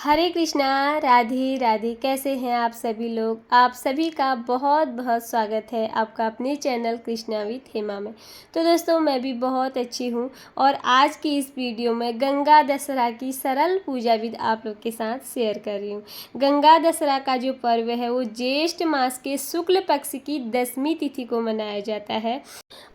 हरे कृष्णा, राधे राधे। कैसे हैं आप सभी लोग? आप सभी का बहुत बहुत स्वागत है आपका अपने चैनल कृष्णा विथ हेमा में। तो दोस्तों, मैं भी बहुत अच्छी हूँ और आज की इस वीडियो में गंगा दशहरा की सरल पूजा विधि आप लोग के साथ शेयर कर रही हूँ। गंगा दशहरा का जो पर्व है वो ज्येष्ठ मास के शुक्ल पक्ष की 10वीं तिथि को मनाया जाता है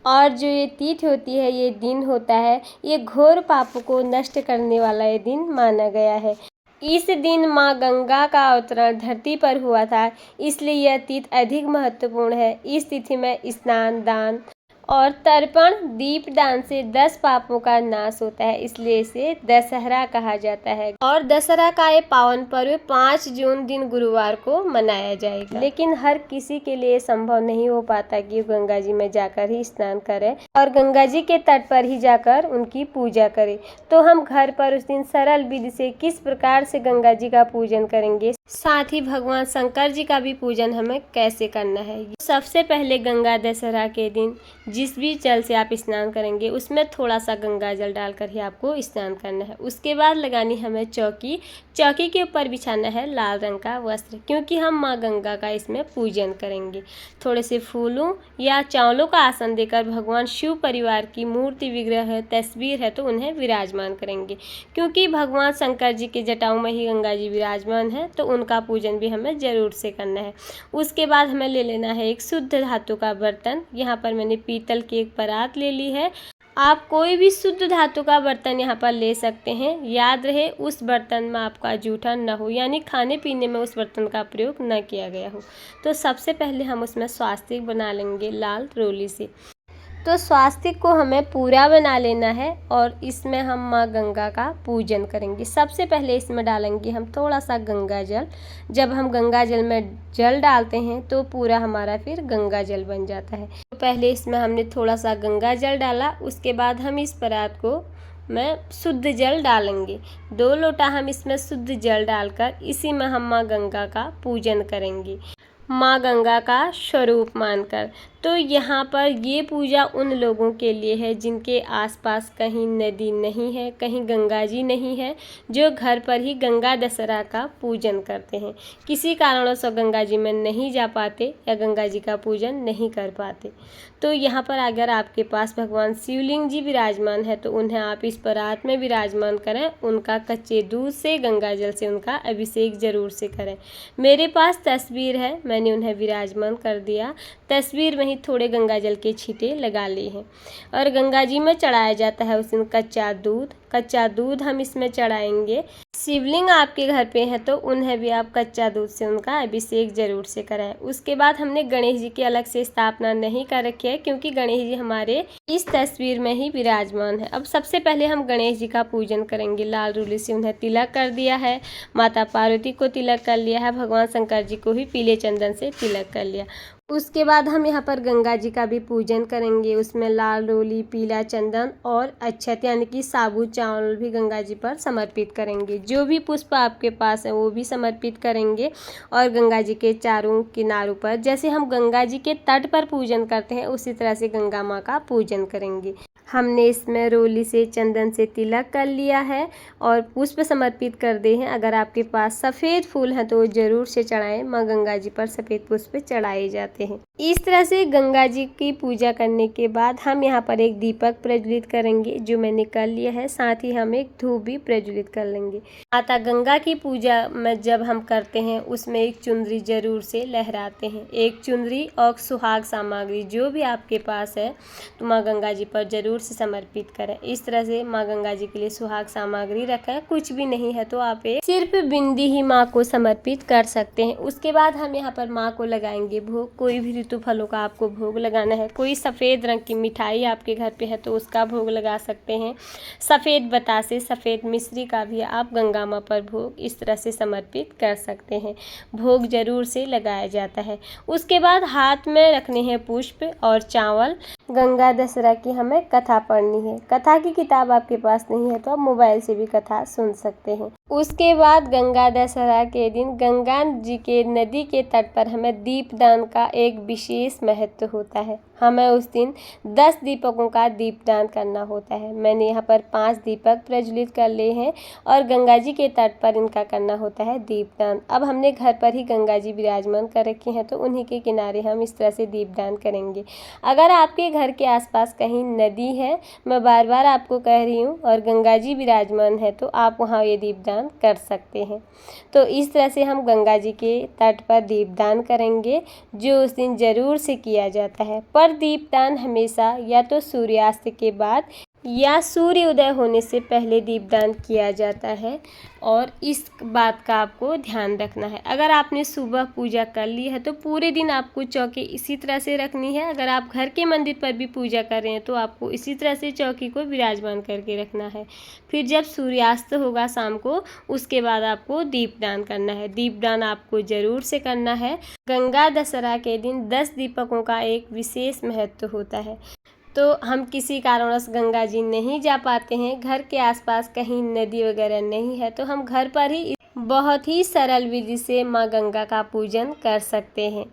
और जो ये तिथि होती है, ये दिन होता है, ये घोर पापों को नष्ट करने वाला ये दिन माना गया है। इस दिन माँ गंगा का अवतरण धरती पर हुआ था, इसलिए यह तिथि अधिक महत्वपूर्ण है। इस तिथि में स्नान, दान और तर्पण दीप दान से 10 पापों का नाश होता है, इसलिए इसे दशहरा कहा जाता है। और दशहरा का ये पावन पर्व 5 जून दिन गुरुवार को मनाया जाएगा। लेकिन हर किसी के लिए संभव नहीं हो पाता कि गंगा जी में जाकर ही स्नान करें और गंगा जी के तट पर ही जाकर उनकी पूजा करें। तो हम घर पर उस दिन सरल विधि से किस प्रकार से गंगा जी का पूजन करेंगे, साथ ही भगवान शंकर जी का भी पूजन हमें कैसे करना है। सबसे पहले गंगा दशहरा के दिन जिस भी जल से आप स्नान करेंगे उसमें थोड़ा सा गंगा जल डालकर ही आपको स्नान करना है। उसके बाद लगानी हमें चौकी के ऊपर बिछाना है लाल रंग का वस्त्र, क्योंकि हम माँ गंगा का इसमें पूजन करेंगे। थोड़े से फूलों या चावलों का आसन देकर भगवान शिव परिवार की मूर्ति, विग्रह है, तस्वीर है तो उन्हें विराजमान करेंगे, क्योंकि भगवान शंकर जी के जटाओं में ही गंगा जी विराजमान है, तो उनका पूजन भी हमें जरूर से करना है। उसके बाद हमें ले लेना है एक शुद्ध धातु का बर्तन। यहाँ पर मैंने पीतल की एक परात ले ली है। आप कोई भी शुद्ध धातु का बर्तन यहाँ पर ले सकते हैं। याद रहे उस बर्तन में आपका जूठा न हो, यानी खाने पीने में उस बर्तन का प्रयोग न किया गया हो। तो सबसे पहले हम उसमें स्वास्तिक बना लेंगे लाल रोली से। तो स्वास्तिक को हमें पूरा बना लेना है और इसमें हम माँ गंगा का पूजन करेंगे। सबसे पहले इसमें डालेंगे हम थोड़ा सा गंगा जल। जब हम गंगा जल में जल डालते हैं तो पूरा हमारा फिर गंगा जल बन जाता है। तो पहले इसमें हमने थोड़ा सा गंगा जल डाला, उसके बाद हम इस परात को शुद्ध जल डालेंगे। 2 लोटा हम इसमें शुद्ध जल डालकर इसी में हम माँ गंगा का पूजन करेंगे, माँ गंगा का स्वरूप मानकर। तो यहाँ पर ये पूजा उन लोगों के लिए है जिनके आसपास कहीं नदी नहीं है, कहीं गंगा जी नहीं है, जो घर पर ही गंगा दशहरा का पूजन करते हैं। किसी कारणवश गंगा जी में नहीं जा पाते या गंगा जी का पूजन नहीं कर पाते, तो यहाँ पर अगर आपके पास भगवान शिवलिंग जी विराजमान है तो उन्हें आप इस परात में विराजमान करें। उनका कच्चे दूध से, गंगा जल से उनका अभिषेक जरूर से करें। मेरे पास तस्वीर है, मैंने उन्हें विराजमान कर दिया। तस्वीर में ही थोड़े गंगा जल के छींटे लगा लिए हैं और गंगा जी में चढ़ाया जाता है उस दिन कच्चा दूध हम इसमें चढ़ाएंगे। शिवलिंग आपके घर पे है तो उन्हें भी आप कच्चा दूध से उनका अभिषेक जरूर से कराएं। उसके बाद हमने गणेश जी की अलग से स्थापना नहीं कर रखी है, क्योंकि गणेश जी हमारे इस तस्वीर में ही विराजमान है। अब सबसे पहले हम गणेश जी का पूजन करेंगे। लाल रूली से उन्हें तिलक कर दिया है, माता पार्वती को तिलक कर लिया है, भगवान शंकर जी को ही पीले चंदन से तिलक कर लिया। उसके बाद हम यहाँ पर गंगा जी का भी पूजन करेंगे। उसमें लाल रोली, पीला चंदन और अक्षत यानी कि साबुत चावल भी गंगा जी पर समर्पित करेंगे। जो भी पुष्प आपके पास है वो भी समर्पित करेंगे और गंगा जी के चारों किनारों पर, जैसे हम गंगा जी के तट पर पूजन करते हैं उसी तरह से गंगा माँ का पूजन करेंगे। हमने इसमें रोली से, चंदन से तिलक कर लिया है और पुष्प समर्पित कर दिए हैं। अगर आपके पास सफ़ेद फूल हैं तो जरूर से चढ़ाएं। माँ गंगा जी पर सफ़ेद पुष्प चढ़ाए जाते हैं। इस तरह से गंगा जी की पूजा करने के बाद हम यहाँ पर एक दीपक प्रज्वलित करेंगे, जो मैंने कर लिया है। साथ ही हम एक धूप भी प्रज्वलित कर लेंगे। माता गंगा की पूजा में जब हम करते हैं उसमें एक चुनरी जरूर से लहराते हैं। एक चुनरी और सुहाग सामग्री जो भी आपके पास है तो माँ गंगा जी पर जरूर से समर्पित करें। इस तरह से माँ गंगा जी के लिए सुहाग सामग्री रखें। कुछ भी नहीं है तो आप सिर्फ बिंदी ही माँ को समर्पित कर सकते हैं। उसके बाद हम यहाँ पर माँ को लगाएंगे भोग। कोई भी ऋतु फलों का आपको भोग लगाना है। कोई सफ़ेद रंग की मिठाई आपके घर पे है तो उसका भोग लगा सकते हैं। सफ़ेद बतासे, सफ़ेद मिश्री का भी आप गंगा माँ पर भोग इस तरह से समर्पित कर सकते हैं। भोग जरूर से लगाया जाता है। उसके बाद हाथ में रखने हैं पुष्प और चावल। गंगा दशहरा की हमें कथा पढ़नी है। कथा की किताब आपके पास नहीं है तो आप मोबाइल से भी कथा सुन सकते हैं। उसके बाद गंगा दशहरा के दिन गंगा जी के नदी के तट पर हमें दीपदान का एक विशेष महत्व होता है। हमें उस दिन 10 दीपकों का दीपदान करना होता है। मैंने यहाँ पर 5 दीपक प्रज्वलित कर लिए हैं और गंगा जी के तट पर इनका करना होता है दीपदान। अब हमने घर पर ही गंगा जी विराजमान कर रखी हैं, तो उन्हीं के किनारे हम इस तरह से दीपदान करेंगे। अगर आपके घर के आसपास कहीं नदी है, मैं बार बार आपको कह रही हूँ, और गंगा जी विराजमान है, तो आप वहाँ ये दीपदान कर सकते हैं। तो इस तरह से हम गंगा जी के तट पर दीपदान करेंगे, जो उस दिन ज़रूर से किया जाता है। पर दीपदान हमेशा या तो सूर्यास्त के बाद या सूर्य उदय होने से पहले दीपदान किया जाता है, और इस बात का आपको ध्यान रखना है। अगर आपने सुबह पूजा कर ली है तो पूरे दिन आपको चौकी इसी तरह से रखनी है। अगर आप घर के मंदिर पर भी पूजा कर रहे हैं तो आपको इसी तरह से चौकी को विराजमान करके रखना है। फिर जब सूर्यास्त होगा शाम को, उसके बाद आपको दीपदान करना है। दीपदान आपको ज़रूर से करना है। गंगा दशहरा के दिन 10 दीपकों का एक विशेष महत्व होता है। तो हम किसी कारणवश गंगा जी नहीं जा पाते हैं, घर के आसपास कहीं नदी वगैरह नहीं है, तो हम घर पर ही बहुत ही सरल विधि से माँ गंगा का पूजन कर सकते हैं।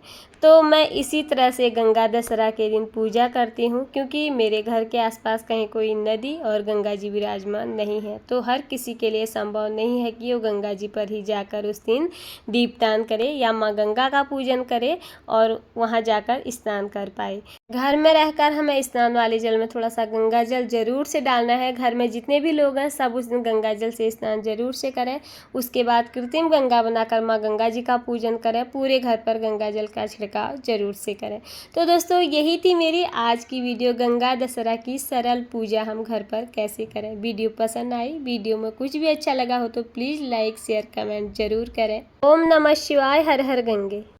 तो मैं इसी तरह से गंगा दशहरा के दिन पूजा करती हूँ, क्योंकि मेरे घर के आसपास कहीं कोई नदी और गंगा जी विराजमान नहीं है। तो हर किसी के लिए संभव नहीं है कि वो गंगा जी पर ही जाकर उस दिन दीपदान करे या माँ गंगा का पूजन करे और वहाँ जाकर स्नान कर पाए। घर में रहकर हमें स्नान वाले जल में थोड़ा सा गंगा जल जरूर से डालना है। घर में जितने भी लोग हैं सब उस दिन गंगा जल से स्नान जरूर से करें। उसके बाद कृत्रिम गंगा बनाकर माँ गंगा जी का पूजन करें। पूरे घर पर गंगा जल का छिड़काव जरूर से करें। तो दोस्तों, यही थी मेरी आज की वीडियो, गंगा दशहरा की सरल पूजा हम घर पर कैसे करें। वीडियो पसंद आई, वीडियो में कुछ भी अच्छा लगा हो तो प्लीज़ लाइक शेयर कमेंट जरूर करें। ओम नमः शिवाय, हर हर गंगे।